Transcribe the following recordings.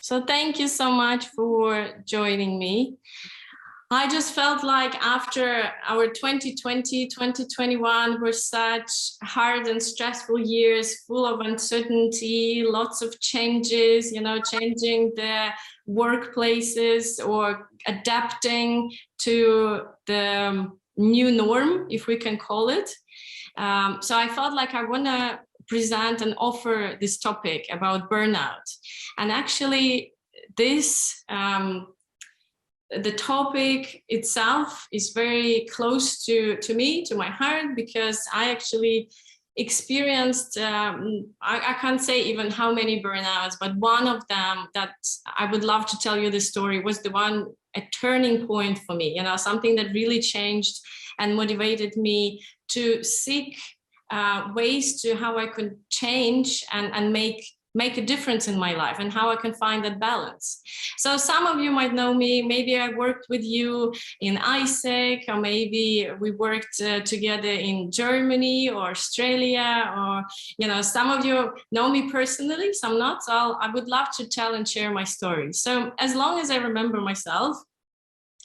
So thank you so much for joining me. I just felt like after our 2020, 2021 were such hard and stressful years, full of uncertainty, lots of changes, changing the workplaces or adapting to the new norm, if we can call it. So I felt like I want to present and offer this topic about burnout. And actually, this the topic itself is very close to me, to my heart, because I actually experienced, I can't say even how many burnouts, but one of them that I would love to tell you the story was the one, a turning point for me, something that really changed and motivated me to seek ways to how I could change and make a difference in my life and how I can find that balance. So some of you might know me, maybe I worked with you in ISEC, or maybe we worked together in Germany or Australia, or, some of you know me personally, some not. So I would love to tell and share my story. So as long as I remember myself,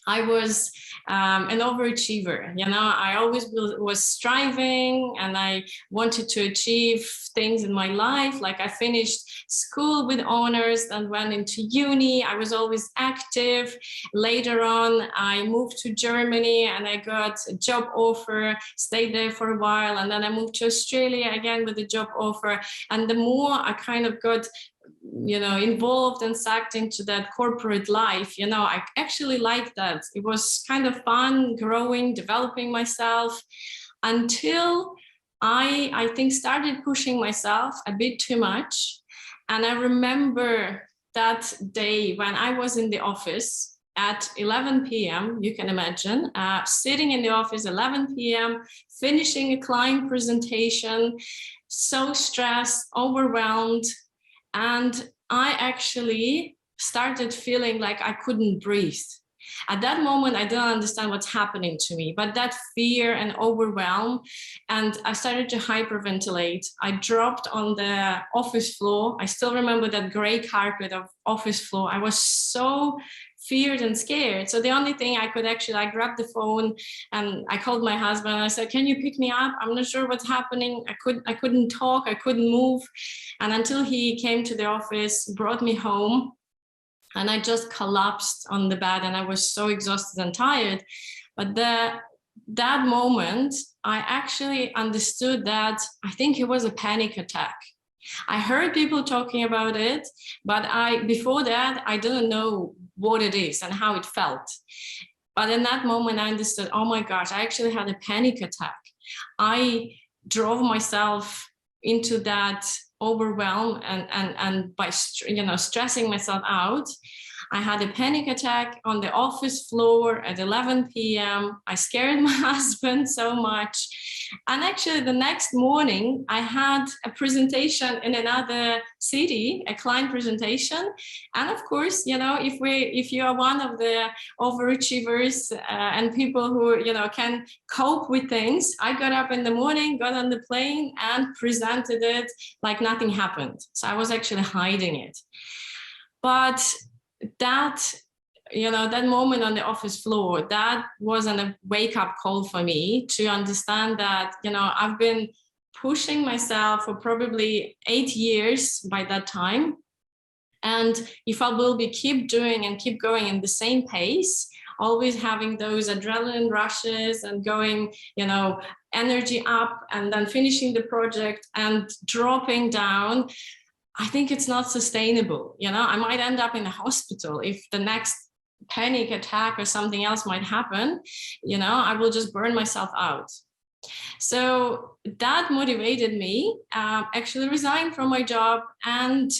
I was an overachiever. I always was striving and I wanted to achieve things in my life. Like I finished school with honors and went into uni. I was always active. Later on, I moved to Germany and I got a job offer, stayed there for a while. And then I moved to Australia again with a job offer. And the more I kind of got involved and sucked into that corporate life, I actually liked that. It was kind of fun growing, developing myself, until I think started pushing myself a bit too much. And I remember that day when I was in the office at 11 p.m., you can imagine, sitting in the office 11 p.m., finishing a client presentation, so stressed, overwhelmed. And I actually started feeling like I couldn't breathe. At that moment, I didn't understand what's happening to me, but that fear and overwhelm, and I started to hyperventilate. I dropped on the office floor. I still remember that gray carpet of office floor. I was so feared and scared. So the only thing I could actually, I grabbed the phone and I called my husband and I said, can you pick me up? I'm not sure what's happening. I couldn't talk, I couldn't move. And until he came to the office, brought me home, and I just collapsed on the bed and I was so exhausted and tired. But that moment, I actually understood that I think it was a panic attack. I heard people talking about it, but before that, I didn't know what it is and how it felt. But in that moment, I understood, oh my gosh, I actually had a panic attack. I drove myself into that overwhelm and by stressing myself out, I had a panic attack on the office floor at 11 p.m. I scared my husband so much. And actually the next morning I had a presentation in another city, a client presentation. And of course, if you are one of the overachievers and people who, can cope with things, I got up in the morning, got on the plane and presented it like nothing happened. So I was actually hiding it. But that moment on the office floor, that wasn't a wake-up call for me to understand that, I've been pushing myself for probably 8 years by that time. And if I will keep doing and keep going in the same pace, always having those adrenaline rushes and going, energy up and then finishing the project and dropping down, I think it's not sustainable. I might end up in the hospital if the next panic attack or something else might happen. I will just burn myself out. So that motivated me, actually resign from my job and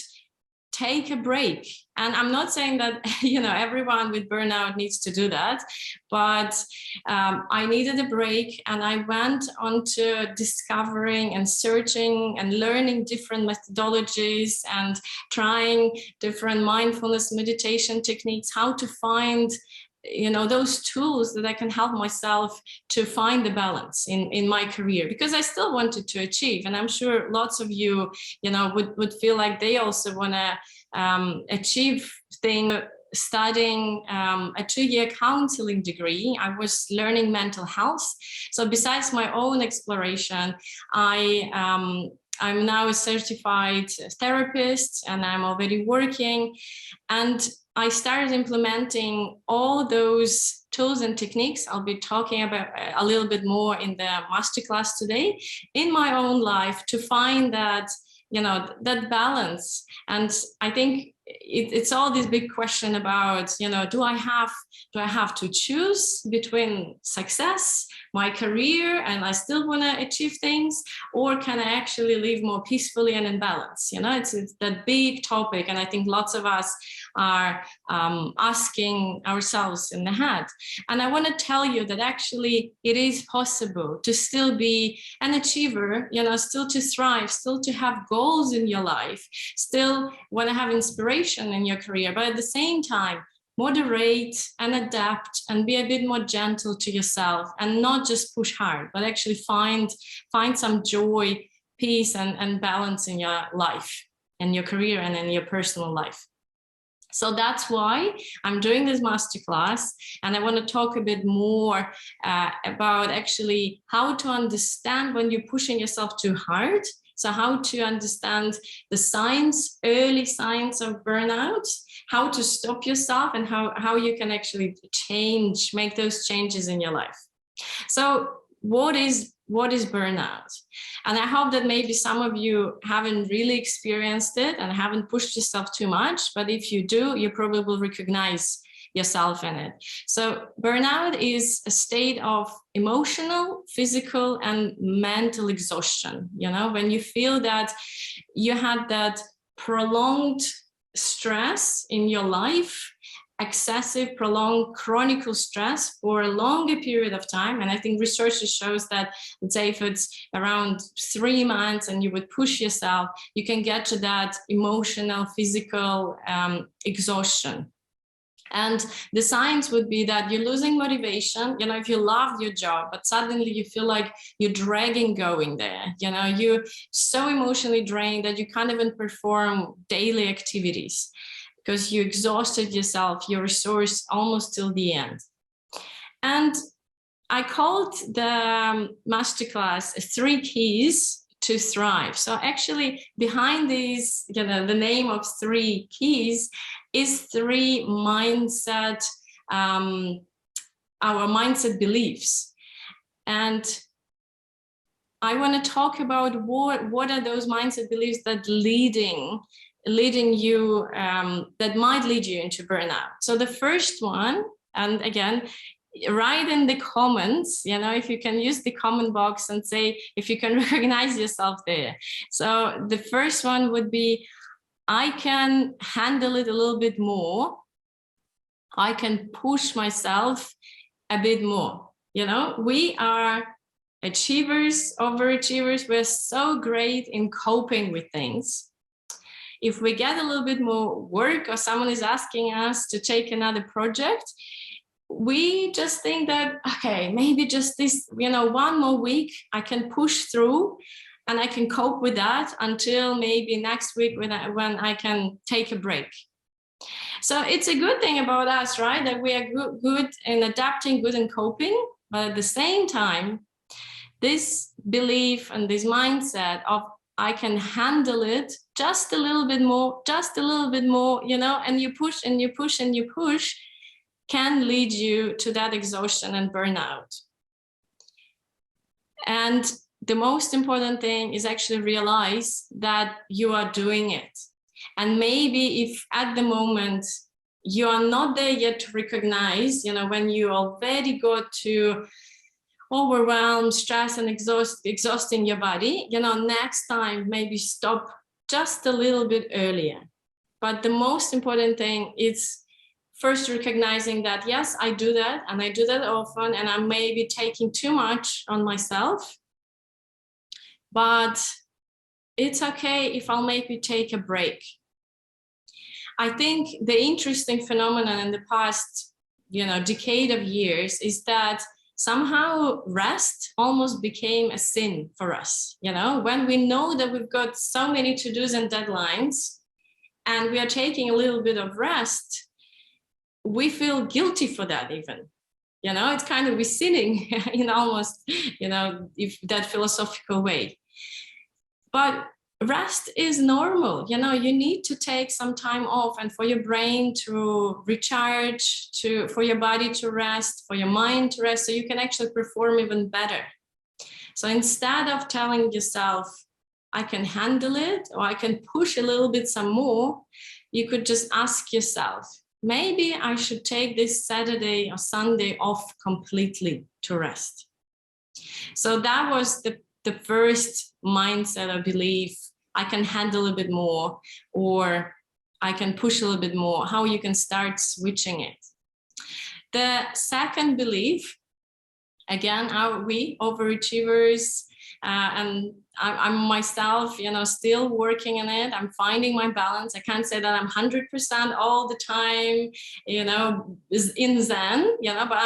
take a break. And I'm not saying that, everyone with burnout needs to do that, but I needed a break and I went on to discovering and searching and learning different methodologies and trying different mindfulness meditation techniques, how to find those tools that I can help myself to find the balance in my career, because I still wanted to achieve. And I'm sure lots of you, would feel like they also want to achieve things. Studying a 2-year counseling degree, I was learning mental health. So besides my own exploration, I'm now a certified therapist, and I'm already working. And I started implementing all those tools and techniques I'll be talking about a little bit more in the masterclass today in my own life, to find that, that balance. And I think it's all this big question about, do I have to choose between success, my career, and I still want to achieve things, or can I actually live more peacefully and in balance? It's that big topic, and I think lots of us are asking ourselves in the head. And I want to tell you that actually it is possible to still be an achiever, still to thrive, still to have goals in your life, still want to have inspiration in your career, but at the same time, moderate and adapt and be a bit more gentle to yourself, and not just push hard, but actually find some joy, peace, and balance in your life, in your career, and in your personal life. So that's why I'm doing this masterclass, and I want to talk a bit more about actually how to understand when you're pushing yourself too hard. So how to understand the signs, early signs of burnout, how to stop yourself, and how you can actually make those changes in your life. So what is burnout? And I hope that maybe some of you haven't really experienced it and haven't pushed yourself too much, but if you do, you probably will recognize yourself in it. So burnout is a state of emotional, physical, and mental exhaustion. When you feel that you had that prolonged stress in your life, excessive, prolonged, chronic stress for a longer period of time. And I think research shows that, let's say, if it's around 3 months and you would push yourself, you can get to that emotional, physical exhaustion. And the signs would be that you're losing motivation. If you love your job, but suddenly you feel like you're dragging going there. You're so emotionally drained that you can't even perform daily activities because you exhausted yourself, your resource almost till the end. And I called the masterclass 3 keys to thrive. So actually behind these, the name of 3 keys is 3 mindset, our mindset beliefs. And I want to talk about what are those mindset beliefs that leading you, that might lead you into burnout. So the first one, and again, write in the comments, if you can use the comment box and say if you can recognize yourself there. So the first one would be, I can handle it a little bit more. I can push myself a bit more. We are achievers, overachievers. We're so great in coping with things. If we get a little bit more work, or someone is asking us to take another project, we just think that, okay, maybe just this, 1 more week, I can push through and I can cope with that until maybe next week when I can take a break. So it's a good thing about us, right? That we are good in adapting, good in coping, but at the same time, this belief and this mindset of I can handle it just a little bit more, and you push and you push and you push, can lead you to that exhaustion and burnout. And the most important thing is actually realize that you are doing it. And maybe if at the moment you are not there yet to recognize, when you already got to overwhelm, stress, and exhausting your body, next time maybe stop just a little bit earlier. But the most important thing is first recognizing that, yes, I do that, and I do that often, and I'm maybe taking too much on myself, but it's okay if I'll maybe take a break. I think the interesting phenomenon in the past decade of years is that somehow rest almost became a sin for us. When we know that we've got so many to-dos and deadlines and we are taking a little bit of rest, we feel guilty for that even. It's kind of we're sinning in almost, if that philosophical way. But rest is normal. You need to take some time off and for your brain to recharge, for your body to rest, for your mind to rest, so you can actually perform even better. So instead of telling yourself, I can handle it, or I can push a little bit some more, you could just ask yourself, maybe I should take this Saturday or Sunday off completely to rest. So that was the first mindset, I believe. I can handle a bit more, or I can push a little bit more, how you can start switching it. The second belief, again, are we overachievers? And I'm myself, still working on it. I'm finding my balance. I can't say that I'm 100% all the time, is in Zen, but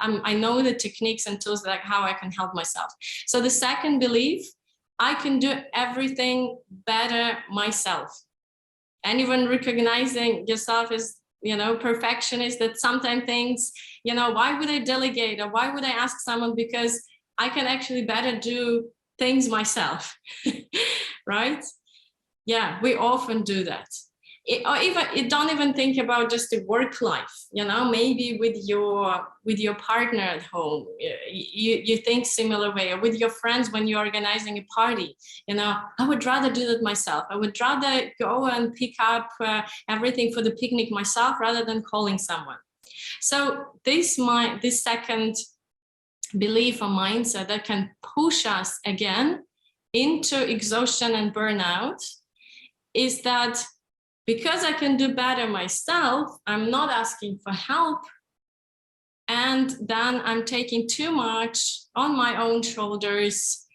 I know the techniques and tools, like how I can help myself. So the second belief, I can do everything better myself. And even recognizing yourself as, perfectionist, that sometimes things, why would I delegate, or why would I ask someone? Because I can actually better do things myself, right? Yeah, we often do that. Or even don't even think about just the work life, maybe with your partner at home, you think similar way, or with your friends when you're organizing a party, I would rather do that myself. I would rather go and pick up everything for the picnic myself rather than calling someone. So this second belief or mindset that can push us again into exhaustion and burnout is that because I can do better myself, I'm not asking for help, and then I'm taking too much on my own shoulders,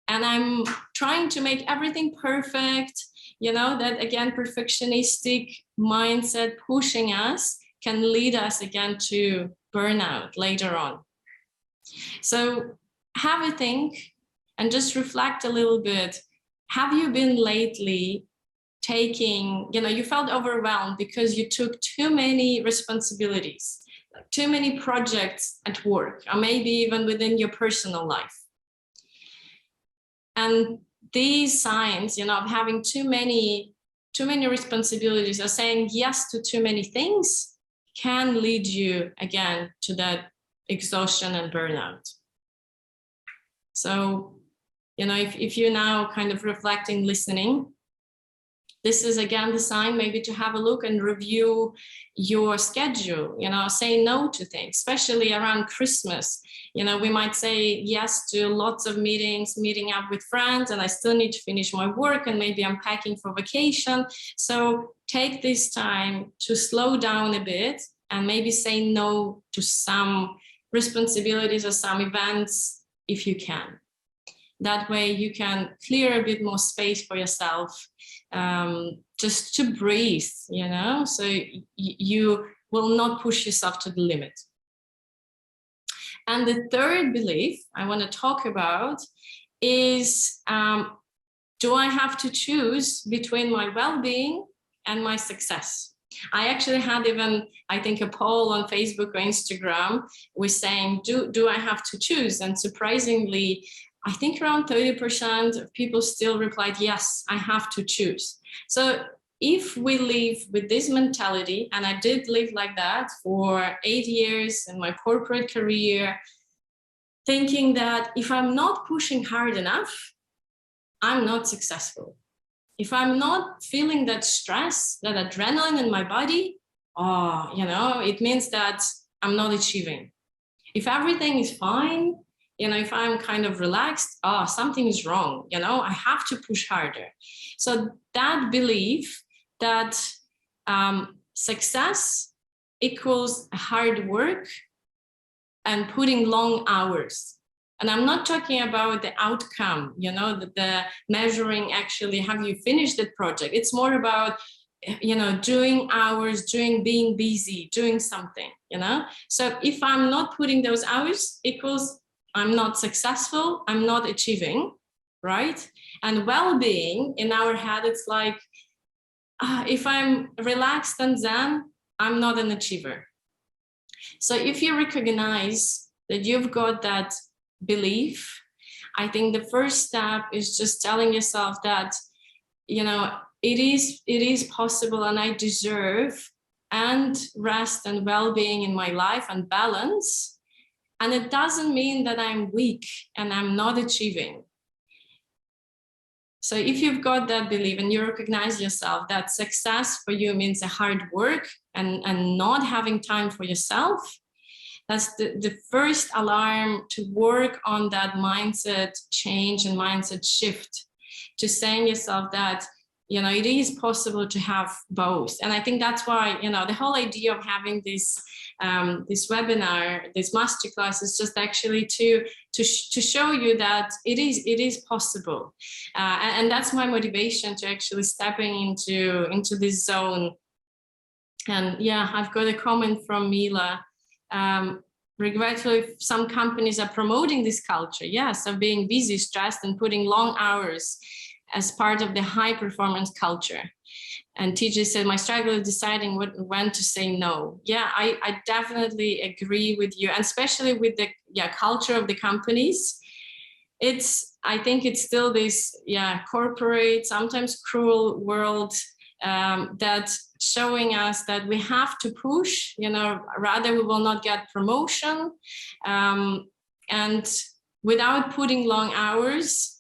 and I'm trying to make everything perfect. That again, perfectionistic mindset pushing us can lead us again to burnout later on. So have a think and just reflect a little bit. Have you been lately taking, you felt overwhelmed because you took too many responsibilities, too many projects at work, or maybe even within your personal life? And these signs, of having too many responsibilities, or saying yes to too many things, can lead you again to that exhaustion and burnout. So, if you're now kind of reflecting, listening, this is again the sign maybe to have a look and review your schedule, say no to things, especially around Christmas. We might say yes to lots of meetings, meeting up with friends, and I still need to finish my work, and maybe I'm packing for vacation. So take this time to slow down a bit and maybe say no to some responsibilities or some events if you can. That way you can clear a bit more space for yourself, just to breathe, so you will not push yourself to the limit. And the third belief I want to talk about is, do I have to choose between my well-being and my success? I actually had even, I think, a poll on Facebook or Instagram with saying, do I have to choose? And surprisingly, I think around 30% of people still replied, yes, I have to choose. So if we live with this mentality, and I did live like that for 8 years in my corporate career, thinking that if I'm not pushing hard enough, I'm not successful. If I'm not feeling that stress, that adrenaline in my body, it means that I'm not achieving. If everything is fine, if I'm kind of relaxed, something is wrong, I have to push harder. So that belief that success equals hard work and putting long hours. And I'm not talking about the outcome, the measuring actually, have you finished the project? It's more about, doing hours, being busy, doing something. So if I'm not putting those hours, equals I'm not successful, I'm not achieving, right? And well-being in our head, it's like, if I'm relaxed and zen, I'm not an achiever. So if you recognize that you've got that belief, I think the first step is just telling yourself that, it is possible, and I deserve and rest and well-being in my life and balance. And it doesn't mean that I'm weak and I'm not achieving. So if you've got that belief and you recognize yourself that success for you means a hard work and not having time for yourself, that's the first alarm to work on that mindset change and mindset shift, to saying yourself that, it is possible to have both. And I think that's why, the whole idea of having this webinar, this masterclass, is just actually to show you that it is possible. And that's my motivation to actually stepping into this zone. And yeah, I've got a comment from Mila. Regretfully, some companies are promoting this culture, yes, of being busy, stressed, and putting long hours as part of the high performance culture. And TJ said, my struggle is deciding when to say no. Yeah, I definitely agree with you, and especially with the culture of the companies. I think it's still this corporate, sometimes cruel world that showing us that we have to push, rather we will not get promotion. And without putting long hours,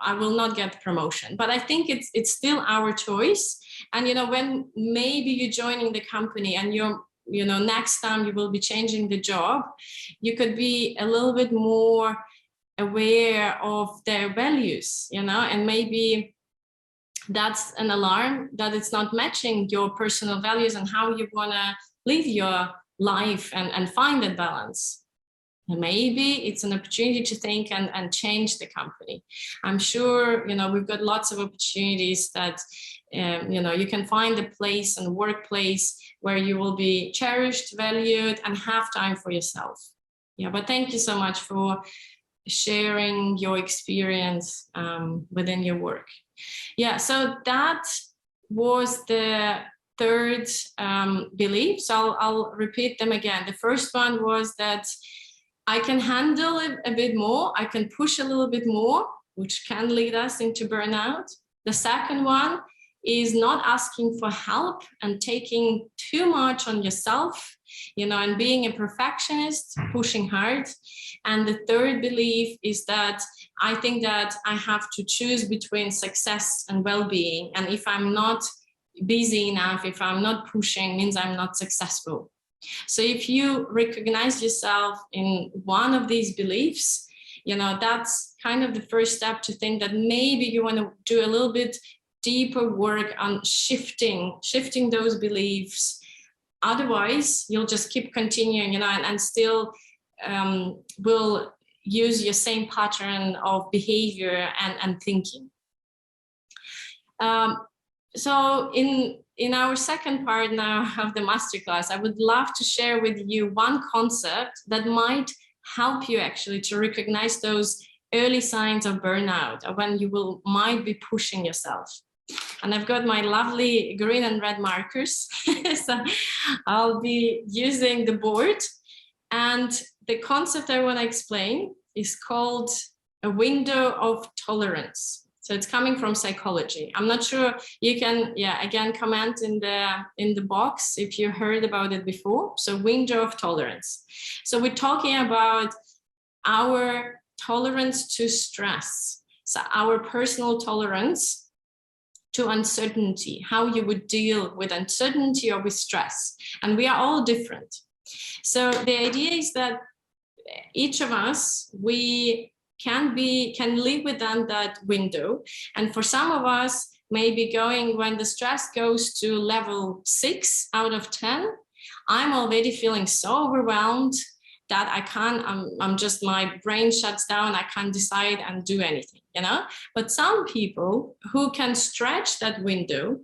I will not get promotion. But I think it's still our choice. And, when maybe you're joining the company and next time you will be changing the job, you could be a little bit more aware of their values, and maybe that's an alarm that it's not matching your personal values and how you want to live your life and find that balance. And maybe it's an opportunity to think and change the company. I'm sure, we've got lots of opportunities that, you can find a place and workplace where you will be cherished, valued, and have time for yourself. Yeah, but thank you so much for sharing your experience within your work. Yeah, so that was the third belief. So I'll repeat them again. The first one was that I can handle it a bit more. I can push a little bit more, which can lead us into burnout. The second one is not asking for help and taking too much on yourself, and being a perfectionist, pushing hard. And the third belief is that I think that I have to choose between success and well-being. And if I'm not busy enough, if I'm not pushing, means I'm not successful. So if you recognize yourself in one of these beliefs, that's kind of the first step to think that maybe you want to do a little bit deeper work on shifting those beliefs. Otherwise, you'll just keep continuing, and still will use your same pattern of behavior and thinking. So in our second part now of the masterclass, I would love to share with you one concept that might help you actually to recognize those early signs of burnout, or when you might be pushing yourself. And I've got my lovely green and red markers. So I'll be using the board. And the concept I want to explain is called a window of tolerance. So it's coming from psychology. I'm not sure, you can, again, comment in the box if you heard about it before. So window of tolerance. So we're talking about our tolerance to stress. So our personal tolerance to uncertainty, how you would deal with uncertainty or with stress. And we are all different. So the idea is that each of us, we can live within that window. And for some of us, maybe when the stress goes to level 6 out of 10, I'm already feeling so overwhelmed that I can't, my brain shuts down, I can't decide and do anything, But some people who can stretch that window,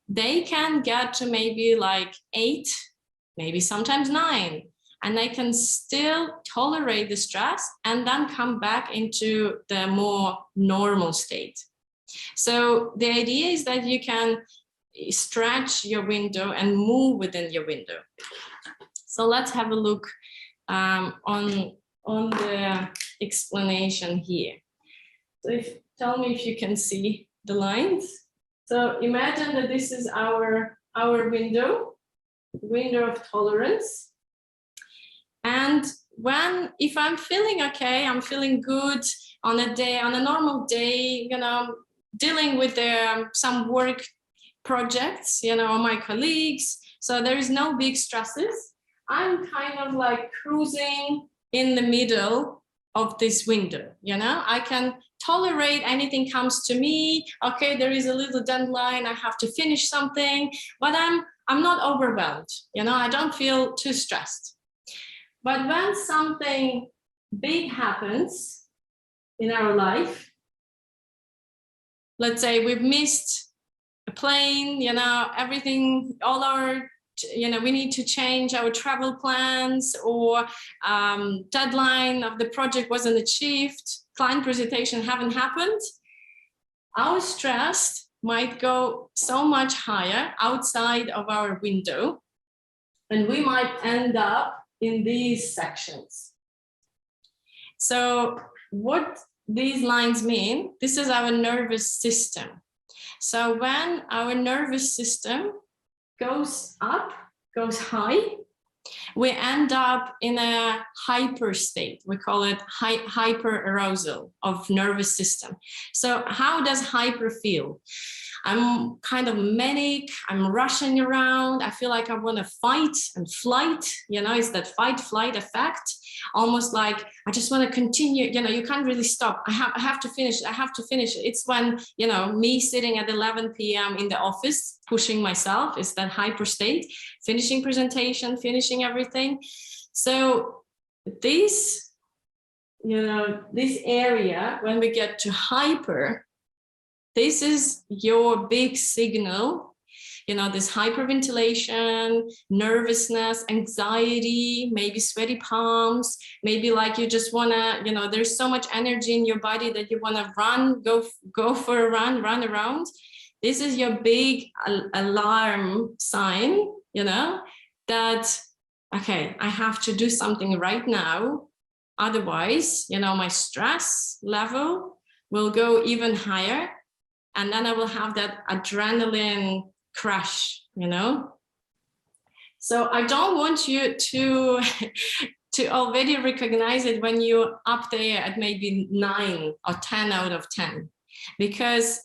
they can get to maybe like 8, maybe sometimes 9. And I can still tolerate the stress and then come back into the more normal state. So the idea is that you can stretch your window and move within your window. So let's have a look on the explanation here. So tell me if you can see the lines. So imagine that this is our window of tolerance. And if I'm feeling okay, I'm feeling good on a normal day, dealing with some work projects, my colleagues. So there is no big stresses. I'm kind of like cruising in the middle of this window, I can tolerate anything comes to me. Okay, there is a little deadline, I have to finish something, but I'm not overwhelmed, I don't feel too stressed. But when something big happens in our life, let's say we've missed a plane, everything, all our, we need to change our travel plans, or deadline of the project wasn't achieved, client presentation haven't happened, our stress might go so much higher outside of our window, and we might end up in these sections. So what these lines mean, this is our nervous system. So when our nervous system goes up, goes high, we end up in a hyper state. We call it hyper arousal of nervous system. So how does hyper feel? I'm kind of manic, I'm rushing around, I feel like I want to fight and flight, it's that fight flight effect, almost like I just want to continue, you can't really stop. I have to finish, It's when, me sitting at 11 p.m. in the office, pushing myself, is that hyper state, finishing presentation, finishing everything. So this area, when we get to hyper, this is your big signal, this hyperventilation, nervousness, anxiety, maybe sweaty palms, maybe like you just want to, there's so much energy in your body that you want to run, go for a run around. This is your big alarm sign, that, okay, I have to do something right now. Otherwise, my stress level will go even higher. And then I will have that adrenaline crash, So I don't want you to already recognize it when you're up there at maybe 9 or 10 out of 10. Because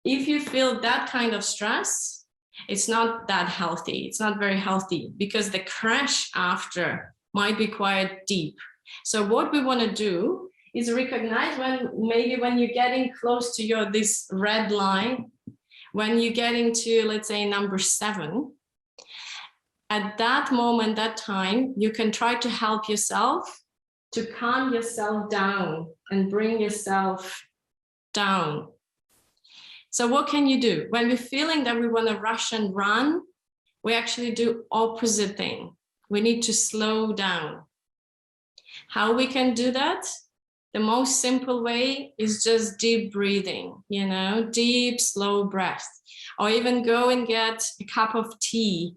if you feel that kind of stress, it's not that healthy. It's not very healthy, because the crash after might be quite deep. So what we want to do is recognize when you're getting close to this red line, when you're getting to, let's say, number 7, at that moment, that time, you can try to help yourself to calm yourself down and bring yourself down. So what can you do? When we're feeling that we want to rush and run, we actually do opposite thing. We need to slow down. How we can do that? The most simple way is just deep breathing, deep, slow breath, or even go and get a cup of tea,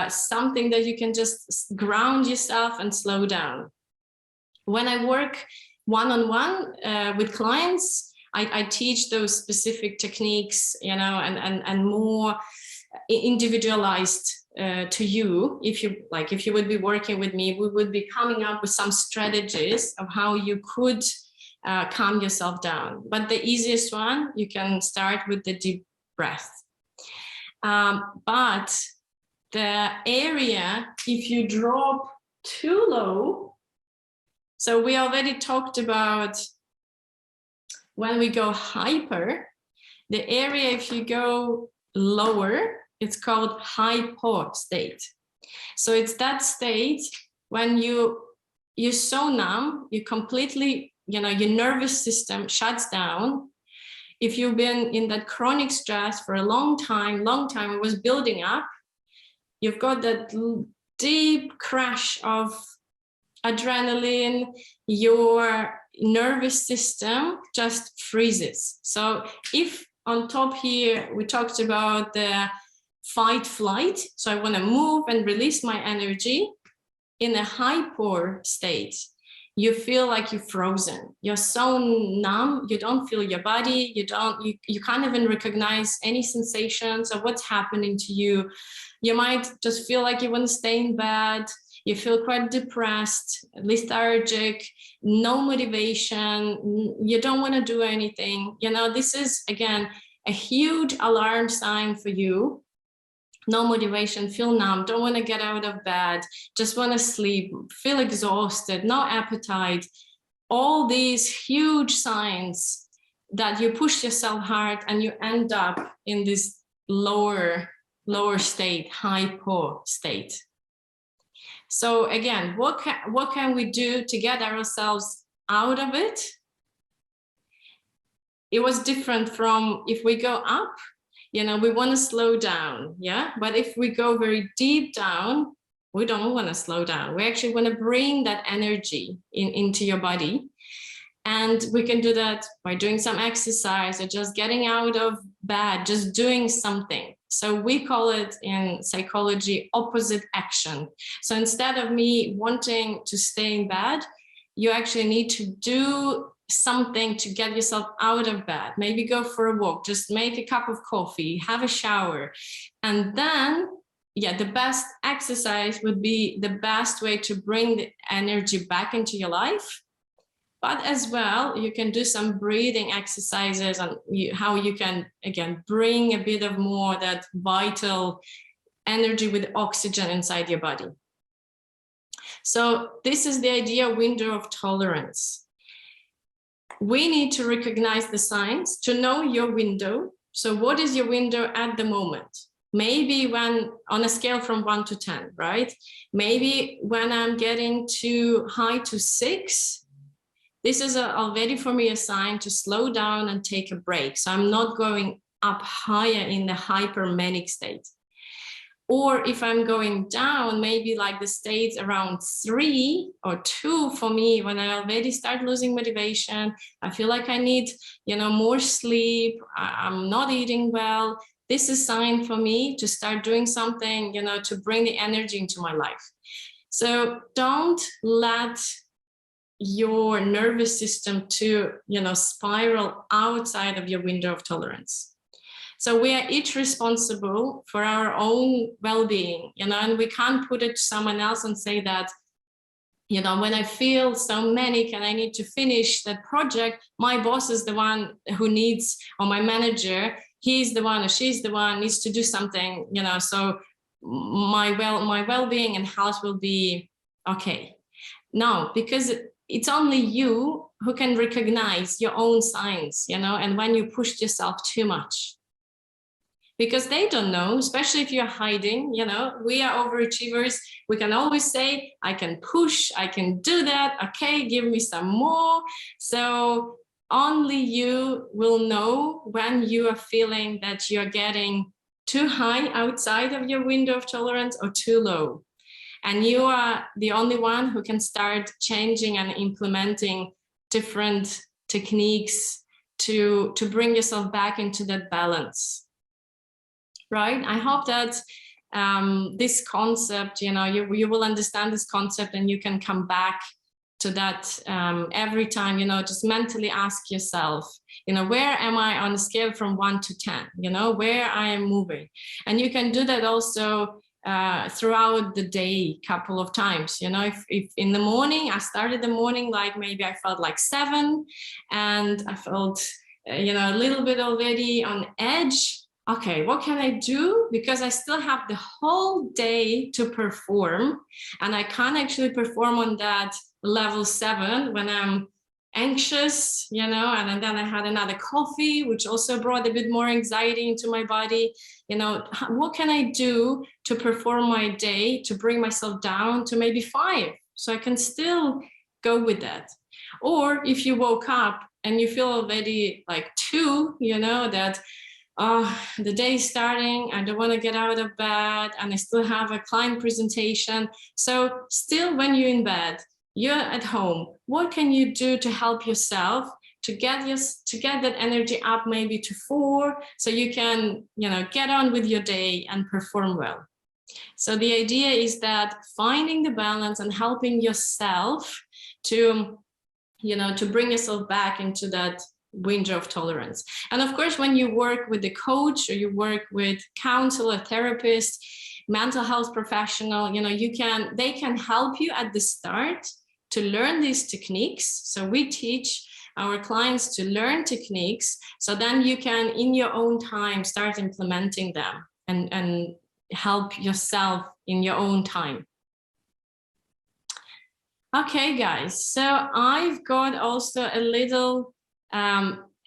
something that you can just ground yourself and slow down. When I work one-on-one with clients, I teach those specific techniques, and more individualized to you. If you would be working with me, we would be coming up with some strategies of how you could calm yourself down. But the easiest one, you can start with the deep breath. But the area, if you drop too low, so we already talked about when we go hyper, the area, if you go lower, it's called hypo state. So it's that state when you're so numb, you completely, your nervous system shuts down. If you've been in that chronic stress for a long time, it was building up, you've got that deep crash of adrenaline, your nervous system just freezes. So if on top here, we talked about the fight flight. So I want to move and release my energy. In a hyper state, you feel like you're frozen. You're so numb. You don't feel your body. You can't even recognize any sensations of what's happening to you. You might just feel like you want to stay in bed. You feel quite depressed, lethargic, no motivation. You don't want to do anything. This is, again, a huge alarm sign for you. No motivation, feel numb, don't want to get out of bed, just want to sleep, feel exhausted, no appetite. All these huge signs that you push yourself hard and you end up in this lower state, hypo state. So again, what can we do to get ourselves out of it? It was different from if we go up. We want to slow down, yeah? But if we go very deep down, we don't want to slow down. We actually want to bring that energy into your body. And we can do that by doing some exercise or just getting out of bed, just doing something. So we call it in psychology opposite action. So instead of me wanting to stay in bed, you actually need to do something to get yourself out of bed. Maybe go for a walk, just make a cup of coffee, have a shower. And then, the best exercise would be the best way to bring the energy back into your life. But as well, you can do some breathing exercises on how you can, again, bring a bit of more that vital energy with oxygen inside your body. So this is the ideal window of tolerance. We need to recognize the signs to know your window. So what is your window at the moment? Maybe when on a scale from 1 to 10, right? Maybe when I'm getting too high to 6, this is already for me a sign to slow down and take a break. So I'm not going up higher in the hypermanic state. Or if I'm going down, maybe like the states around 3 or 2 for me, when I already start losing motivation, I feel like I need, more sleep, I'm not eating well. This is a sign for me to start doing something, to bring the energy into my life. So don't let your nervous system to, spiral outside of your window of tolerance. So we are each responsible for our own well-being, and we can't put it to someone else and say that, when I feel so manic and I need to finish that project, my boss is the one who needs, or my manager, he's the one or she's the one needs to do something, so my well-being and health will be okay. No, because it's only you who can recognize your own signs, and when you pushed yourself too much. Because they don't know, especially if you're hiding, we are overachievers. We can always say, I can push, I can do that. Okay, give me some more. So only you will know when you are feeling that you're getting too high outside of your window of tolerance or too low. And you are the only one who can start changing and implementing different techniques to bring yourself back into that balance. Right? I hope that this concept, you will understand this concept and you can come back to that every time, just mentally ask yourself, where am I on a scale from 1 to 10, where I am moving. And you can do that also throughout the day, couple of times, if in the morning, I started the morning, like maybe I felt like 7 and I felt, a little bit already on edge. Okay, what can I do? Because I still have the whole day to perform, and I can't actually perform on that level 7 when I'm anxious, and then I had another coffee, which also brought a bit more anxiety into my body. What can I do to perform my day, to bring myself down to maybe 5, so I can still go with that? Or if you woke up and you feel already like 2, that oh, the day is starting, I don't want to get out of bed, and I still have a client presentation. So still, when you're in bed, you're at home, what can you do to help yourself to get that energy up maybe to 4, so you can, get on with your day and perform well. So the idea is that finding the balance and helping yourself to, to bring yourself back into that window of tolerance. And of course, when you work with a coach or you work with counselor, therapist, mental health professional, they can help you at the start to learn these techniques. So we teach our clients to learn techniques, so then you can, in your own time, start implementing them and help yourself in your own time. Okay, guys, so I've got also a little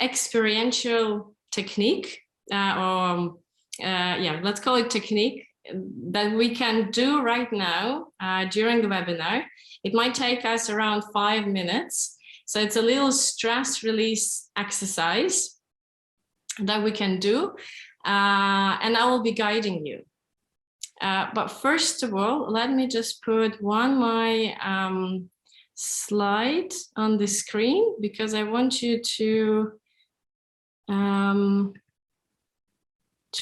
experiential technique, let's call it technique, that we can do right now during the webinar. It might take us around 5 minutes. So it's a little stress release exercise that we can do, and I will be guiding you. But first of all, let me just put my slide on the screen, because I want you to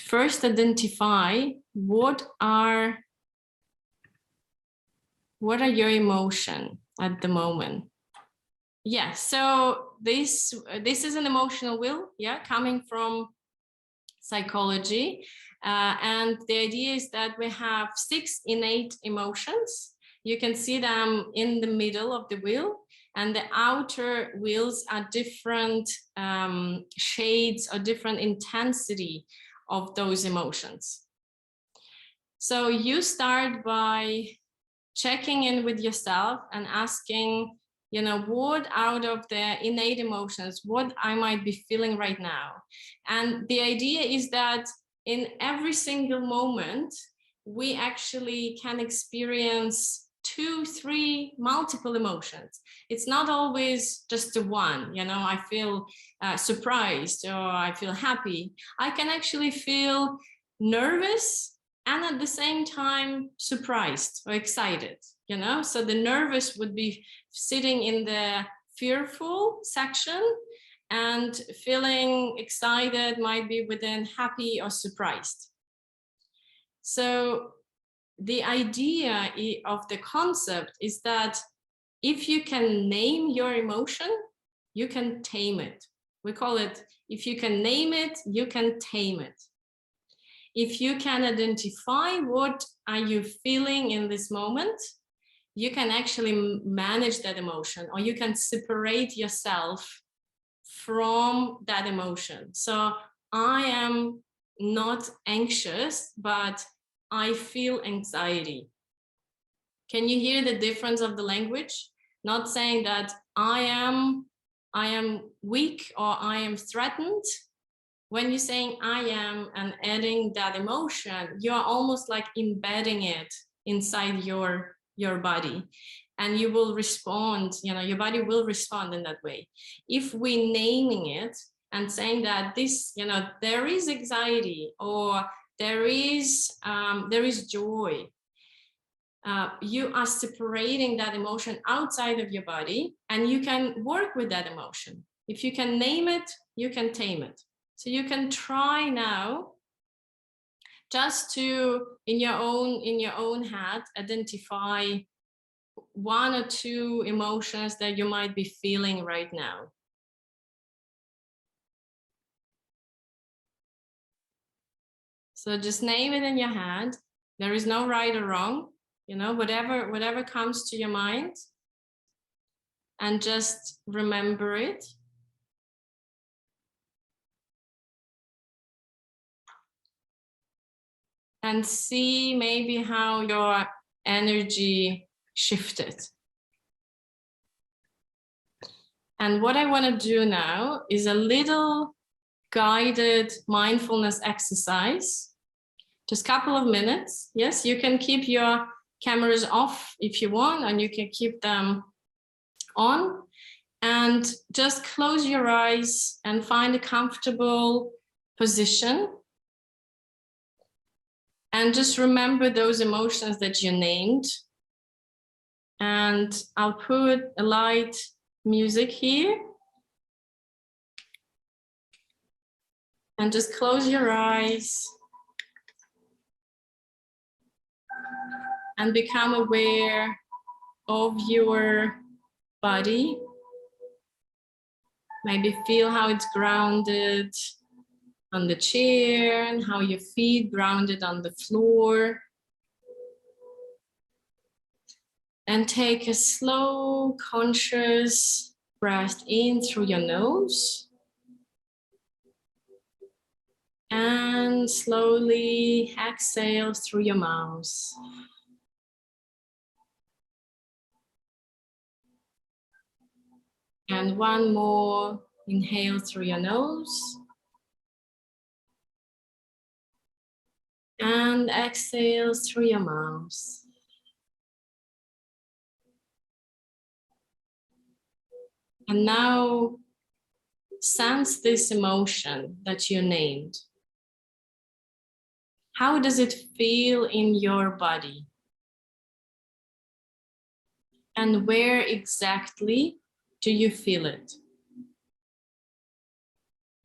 first identify what are your emotions at the moment. Yeah, so this is an emotional wheel, coming from psychology. And the idea is that we have 6 innate emotions. You can see them in the middle of the wheel, and the outer wheels are different shades or different intensity of those emotions. So you start by checking in with yourself and asking, what out of the innate emotions, what I might be feeling right now. And the idea is that in every single moment, we actually can experience 2, 3, multiple emotions. It's not always just the one, I feel surprised, or I feel happy. I can actually feel nervous and at the same time surprised or excited, so the nervous would be sitting in the fearful section, and feeling excited might be within happy or surprised. So the idea of the concept is that if you can name your emotion, you can tame it. We call it, if you can name it, you can tame it. If you can identify what are you feeling in this moment, you can actually manage that emotion, or you can separate yourself from that emotion. So I am not anxious, but I feel anxiety. Can you hear the difference of the language? Not saying that I am weak or I am threatened. When you're saying I am and adding that emotion, you're almost like embedding it inside your body, and you will respond, your body will respond in that way. If we naming it and saying that this, there is anxiety, or there is joy, you are separating that emotion outside of your body, and you can work with that emotion. If you can name it, you can tame it. So you can try now just to, in your own head, identify 1 or 2 emotions that you might be feeling right now. So just name it in your head. There is no right or wrong, whatever comes to your mind, and just remember it. And see maybe how your energy shifted. And what I want to do now is a little guided mindfulness exercise. Just a couple of minutes. Yes, you can keep your cameras off if you want, and you can keep them on. And just close your eyes and find a comfortable position. And just remember those emotions that you named. And I'll put a light music here. And just close your eyes. And become aware of your body. Maybe feel how it's grounded on the chair and how your feet grounded on the floor. And take a slow, conscious breath in through your nose. And slowly exhale through your mouth. And one more, inhale through your nose. And exhale through your mouth. And now sense this emotion that you named. How does it feel in your body? And where exactly do you feel it?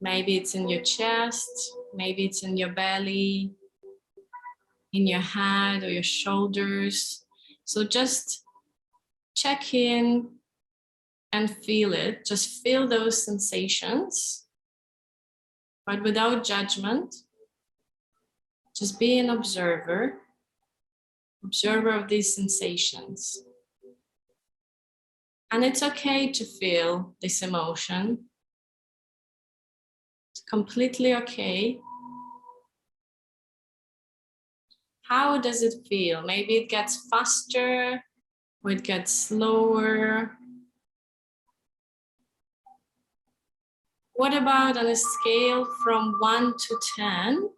Maybe it's in your chest, maybe it's in your belly, in your head or your shoulders. So just check in and feel it. Just feel those sensations, but without judgment. Just be an observer, observer of these sensations. And it's okay to feel this emotion. It's completely okay. How does it feel? Maybe it gets faster or it gets slower. What about on a scale from 1 to 10?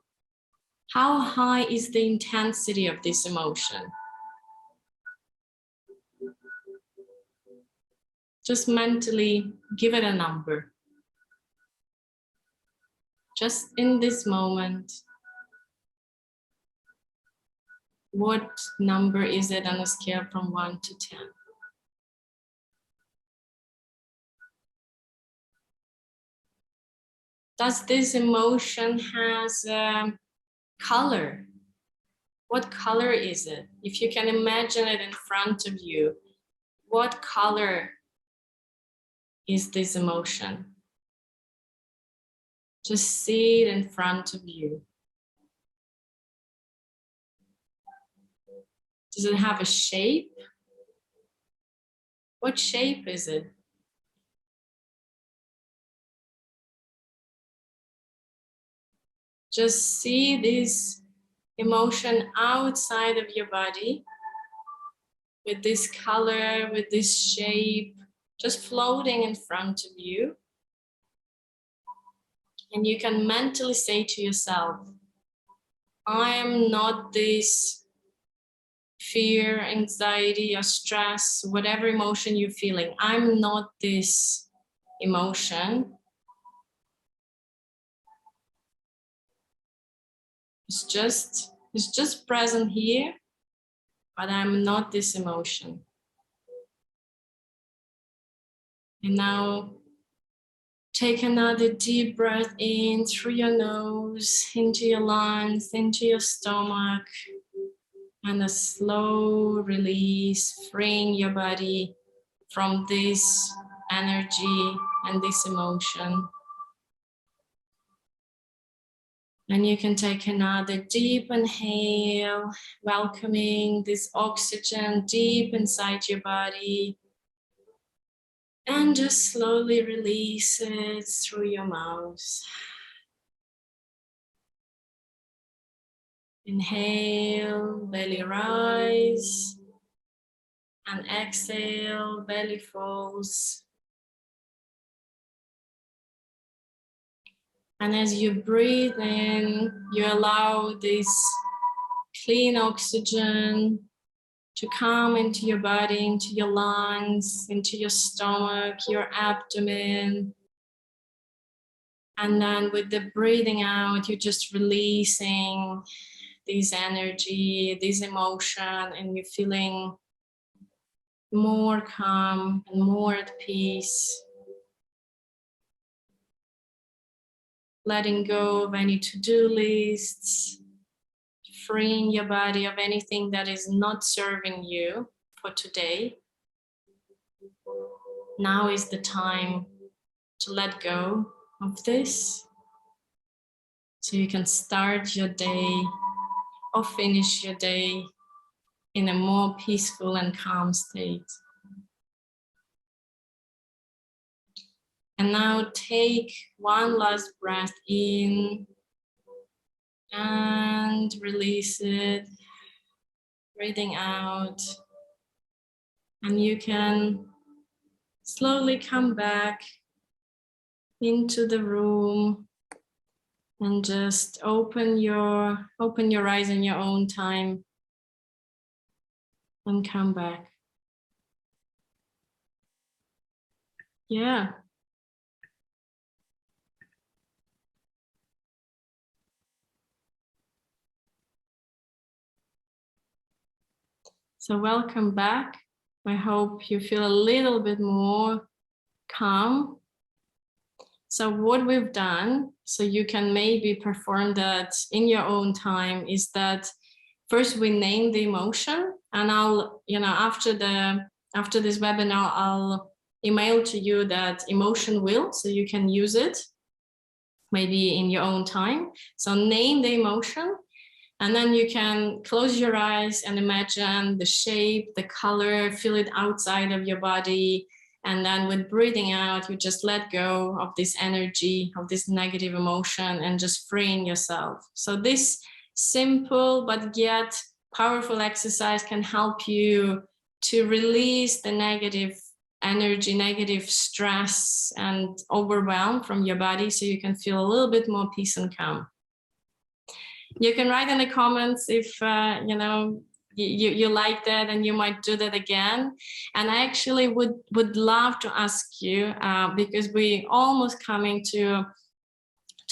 How high is the intensity of this emotion? Just mentally give it a number. Just in this moment, what number is it on a scale from 1 to 10? Does this emotion has a color? What color is it? If you can imagine it in front of you, what color is this emotion? Just see it in front of you. Does it have a shape? What shape is it? Just see this emotion outside of your body with this color, with this shape, just floating in front of you. And you can mentally say to yourself, I am not this fear, anxiety, or stress, whatever emotion you're feeling. I'm not this emotion. It's just present here, but I'm not this emotion. And now take another deep breath in through your nose, into your lungs, into your stomach, and a slow release, freeing your body from this energy and this emotion. And you can take another deep inhale, welcoming this oxygen deep inside your body. And just slowly release it through your mouth. Inhale, belly rise. And exhale, belly falls. And as you breathe in, you allow this clean oxygen to come into your body, into your lungs, into your stomach, your abdomen. And then with the breathing out, you're just releasing this energy, this emotion, and you're feeling more calm and more at peace. Letting go of any to-do lists, freeing your body of anything that is not serving you for today. Now is the time to let go of this, so you can start your day or finish your day in a more peaceful and calm state. And now take one last breath in and release it, breathing out. And you can slowly come back into the room and just open your eyes in your own time and come back. Yeah. So welcome back. I hope you feel a little bit more calm. So what we've done, so you can maybe perform that in your own time, is that first we name the emotion, and I'll, after this webinar, I'll email to you that emotion wheel so you can use it maybe in your own time. So name the emotion, and then you can close your eyes and imagine the shape, the color, feel it outside of your body. And then with breathing out, you just let go of this energy, of this negative emotion, and just freeing yourself. So this simple but yet powerful exercise can help you to release the negative energy, negative stress and overwhelm from your body, so you can feel a little bit more peace and calm. You can write in the comments if you like that and you might do that again. And I actually would love to ask you, because we're almost coming to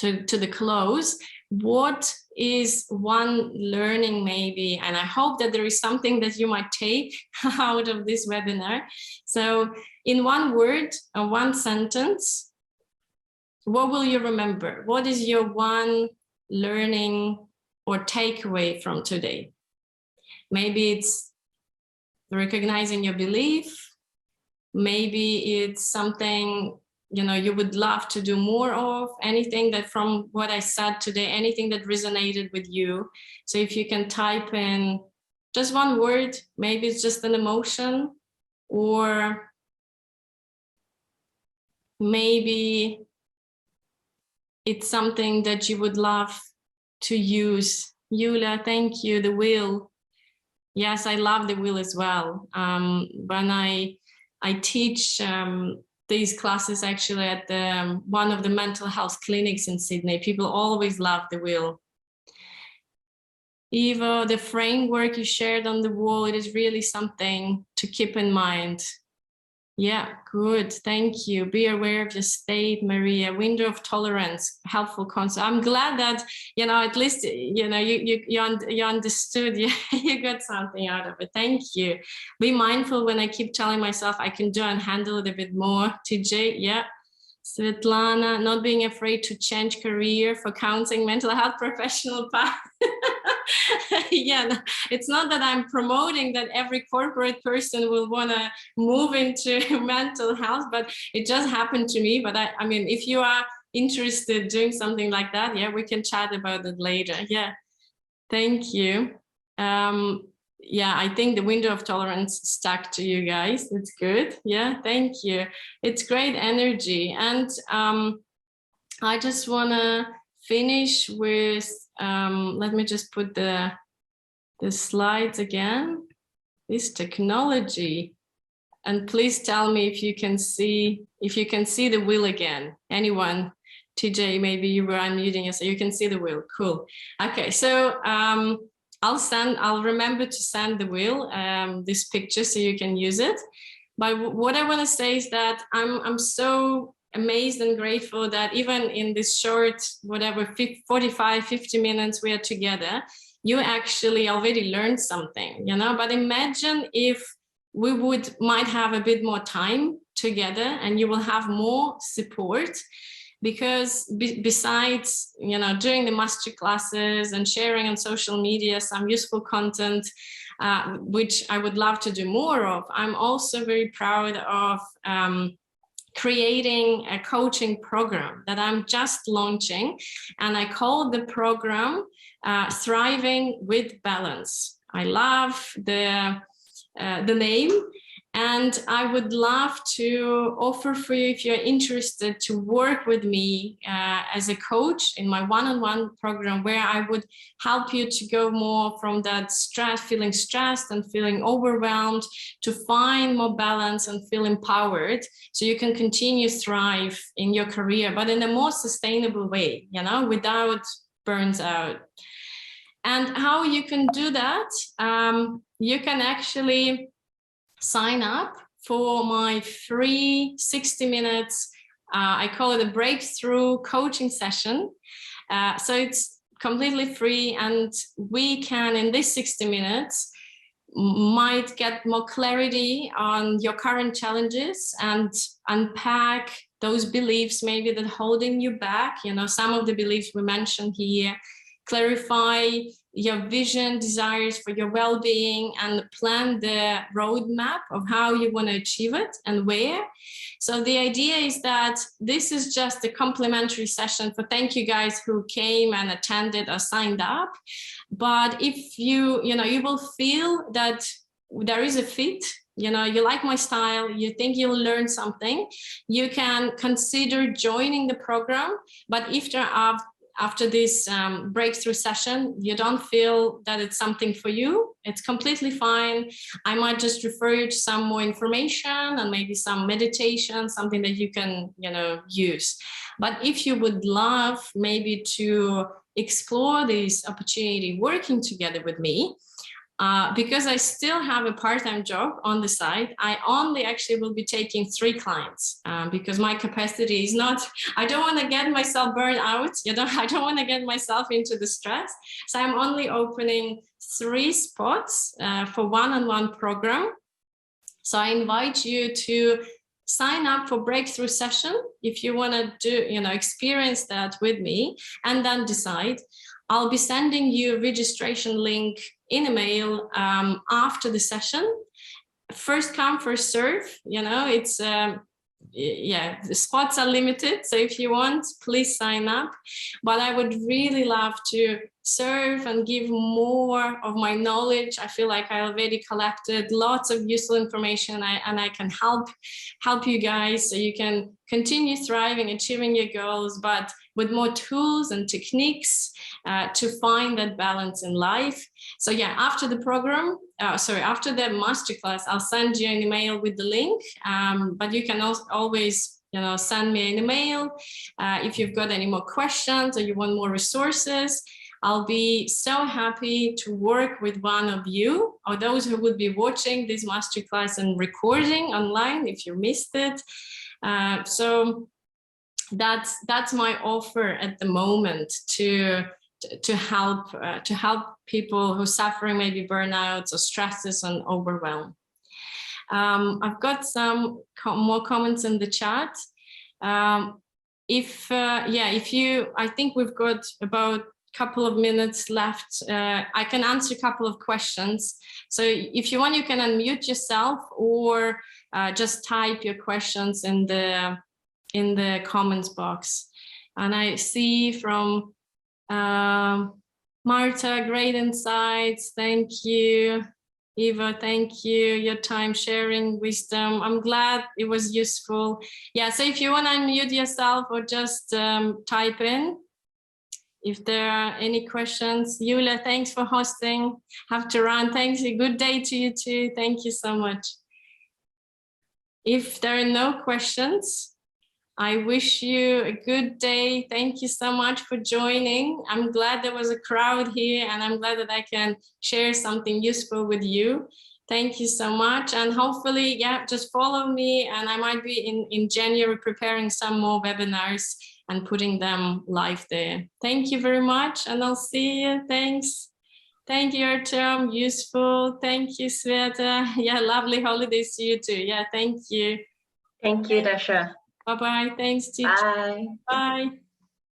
the close, what is one learning maybe, and I hope that there is something that you might take out of this webinar. So in one word or one sentence, what will you remember? What is your one learning or takeaway from today? Maybe it's recognizing your belief. Maybe it's something you would love to do more of, anything that from what I said today, anything that resonated with you. So if you can type in just one word, maybe it's just an emotion, or maybe it's something that you would love to use. Yulia, thank you. The wheel. Yes, I love the wheel as well. When I teach these classes actually at one of the mental health clinics in Sydney, people always love the wheel. Eva, the framework you shared on the wall, it is really something to keep in mind. Yeah, good. Thank you. Be aware of your state, Maria. Window of tolerance, helpful concept. I'm glad that, at least, you understood. You got something out of it. Thank you. Be mindful when I keep telling myself I can do and handle it a bit more. TJ, yeah. Svetlana, not being afraid to change career for counseling mental health professional path. Yeah, no, it's not that I'm promoting that every corporate person will want to move into mental health, but it just happened to me. But I mean, if you are interested in doing something like that, yeah, we can chat about it later. Yeah, thank you. Yeah, I think the window of tolerance stuck to you guys. It's good. Yeah, thank you. It's great energy. And I just want to finish with, let me just put the slides again. This technology. And please tell me if you can see the wheel again. Anyone? TJ, maybe you were unmuting us, so you can see the wheel. Cool. Okay, so I'll remember to send the wheel, this picture, so you can use it. But what I want to say is that I'm so amazed and grateful that even in this short, whatever, 45, 50 minutes we are together, you actually already learned something, you know. But imagine if we might have a bit more time together and you will have more support, because besides, you know, doing the master classes and sharing on social media some useful content, which I would love to do more of, I'm also very proud of creating a coaching program that I'm just launching, and I call the program Thriving with Balance. I love the name, and I would love to offer for you, if you're interested, to work with me as a coach in my one-on-one program, where I would help you to go more from that stress, feeling stressed and feeling overwhelmed, to find more balance and feel empowered, so you can continue to thrive in your career, but in a more sustainable way, you know, without burns out. And how you can do that, you can actually sign up for my free 60 minutes, I call it a breakthrough coaching session. So it's completely free, and we can, in this 60 minutes, might get more clarity on your current challenges and unpack those beliefs maybe that holding you back, you know, some of the beliefs we mentioned here, clarify your vision, desires for your well-being, and plan the roadmap of how you want to achieve it and where. So the idea is that this is just a complimentary session for thank you guys who came and attended or signed up. But if you know, you will feel that there is a fit, you know, you like my style, you think you'll learn something, you can consider joining the program. But if there are, after this breakthrough session, you don't feel that it's something for you, it's completely fine. I might just refer you to some more information and maybe some meditation, something that you can, you know, use. But if you would love maybe to explore this opportunity working together with me, because I still have a part-time job on the side, I only actually will be taking 3 clients because my capacity is not, I don't want to get myself burned out, you know, I don't want to get myself into the stress. So I'm only opening 3 spots for one-on-one program. So I invite you to sign up for breakthrough session if you want to do, you know, experience that with me, and then decide. I'll be sending you a registration link in a mail after the session. First come, first serve, you know, it's, yeah, the spots are limited. So if you want, please sign up. But I would really love to serve and give more of my knowledge. I feel like I already collected lots of useful information, and I can help you guys so you can continue thriving, achieving your goals, but with more tools and techniques to find that balance in life. So yeah, after the program, after the masterclass, I'll send you an email with the link, but you can always, you know, send me an email if you've got any more questions or you want more resources. I'll be so happy to work with one of you or those who would be watching this masterclass and recording online if you missed it. So that's my offer at the moment to help people who are suffering maybe burnouts or stresses and overwhelm. I've got some more comments in the chat. If you, I think we've got about a couple of minutes left. I can answer a couple of questions. So if you want, you can unmute yourself or just type your questions in the comments box. And I see from Marta, great insights, thank you. Eva, thank you, your time sharing wisdom. I'm glad it was useful. Yeah, so if you want to unmute yourself or just type in if there are any questions. Yulia, thanks for hosting. Have to run, thanks, a good day to you too. Thank you so much. If there are no questions, I wish you a good day. Thank you so much for joining. I'm glad there was a crowd here, and I'm glad that I can share something useful with you. Thank you so much. And hopefully, yeah, just follow me, and I might be in January preparing some more webinars and putting them live there. Thank you very much, and I'll see you. Thanks. Thank you, Artem. Useful. Thank you, Sveta. Yeah, lovely holidays to you too. Yeah, thank you. Thank you, Dasha. Bye-bye. Thanks, teacher. Bye. Bye.